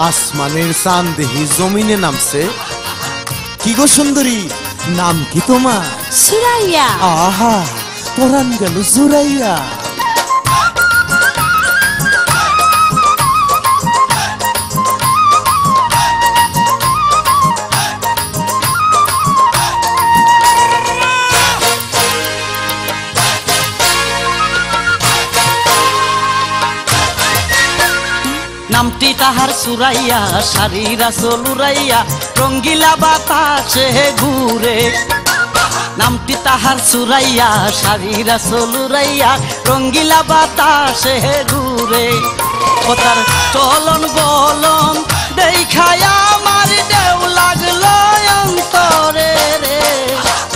আসমানের চাঁদ দেহি জমিনে নামছে। কি গো সুন্দরী, নাম কি তোমার? সুরাইয়া। আহা, পরাণ গেল জুড়াইয়া। নামটি তাহার সুরাইয়া, শাড়িরা চলুরাইয়া, রঙ্গিলা বাতাসে ঘুরে। নামটি তাহার সুরাইয়া, শাড়িরা চলুরাইয়া, রঙ্গিলা বাতাসে ঘুরে। ও তার চলন বলন দেখায় আমার দেও লাগলো অন্তরে রে।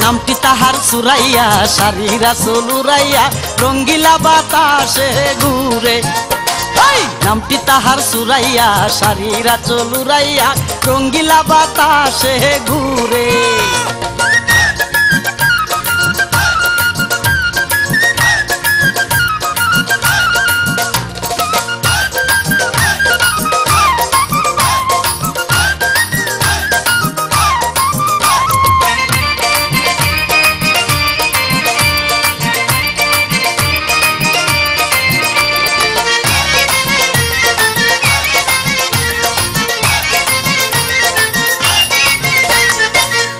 নামটি তাহার সুরাইয়া, শাড়িরা চলুরাইয়া, রঙ্গিলা বাতাসে ঘুরে। নামটি তাহার সুরাইয়া, শাড়িরা চলুরাইয়া, রঙ্গিলা বাতাসে ঘুরে।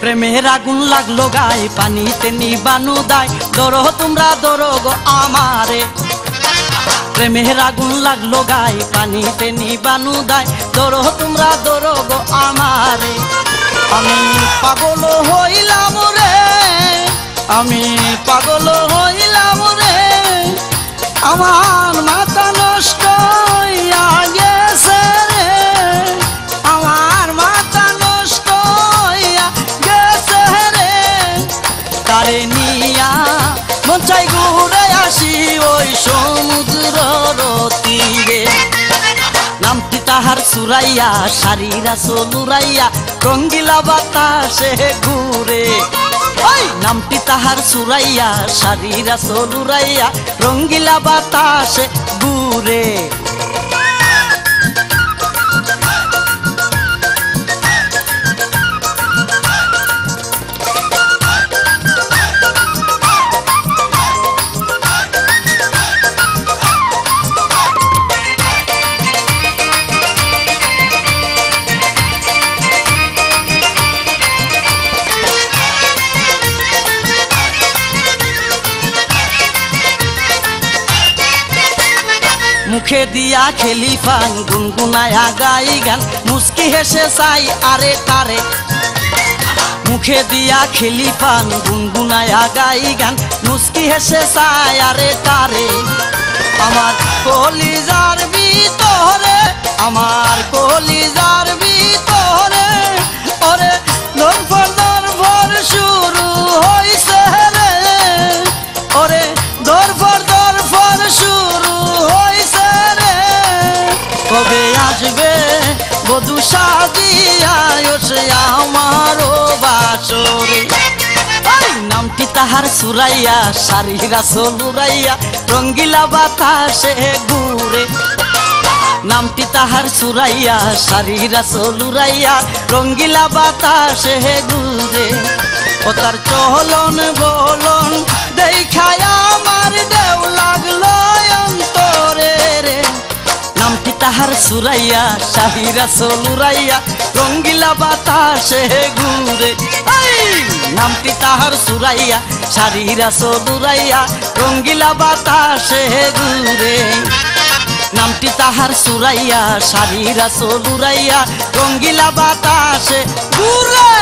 প্রেমের আগুন লাগলো গায়ে, পানিতে নিবানু দায়, ধরো তোমরা ধরো গো আমারে। প্রেমের আগুন লাগলো গায়ে, পানিতে নিবানু দায়, ধরো তোমরা ধরো গো আমারে। আমি পাগল হইলাম রে, আমি পাগল হইলাম রে, আমার মাথা নষ্ট হইয়া গেছে রে, আমার মাথা নষ্ট হইয়া গেছে রে। তারে নিয়া মন চাই ঘুরে আসি ওই সমুদ্র তীরে। নামটি তাহার সুরাইয়া, শাড়িরা চলুরাইয়া, রঙ্গিলা বাতাসে ঘুরে। নামটি তাহার সুরাইয়া, শাড়িরা চলুরাইয়া, রঙ্গিলা বাতাসে ঘুরে। মুখে দিয়া খেলি পান, গুনগুনায়া গাই গান, মুস্কি হেসে চাই আরে তারে। মুখে দিয়া খেলি পান, গুনগুনায়া গাই গান, মুস্কি হেসে চাই আরে তারে। আমার কলিজার ভিতরে, আমার কলিজার ভিতরে, ওরে দরফর দরফর শুরু হইছে রে, ওরে দরফর দরফর শুরু হইছে রে। কবে আসবে বধূ সাজিয়া ওসে আমারও বাসরে। নামটি তাহার সুরাইয়া, শাড়িরা চলুরাইয়া, রঙ্গিলা বাতাসে ঘুরে। নামটি তাহার সুরাইয়া, শাড়িরা চলুরাইয়া, রঙ্গিলা বাতাসে ঘুরে। ও তার চলন বলন দেখায় আমার দেও লাগলো অন্তরে রে। নামটি তাহার সুরাইয়া, শাড়িরা চলুরাইয়া, রঙ্গিলা বাতাসে ঘুরে। নামটি তাহার সুরাইয়া, শাড়িরা চলুরাইয়া, রঙ্গিলা বাতাসে ঘুরে। নামটি তাহার সুরাইয়া, শাড়িরা চলুরাইয়া, রঙ্গিলা বাতাসে ঘুরে।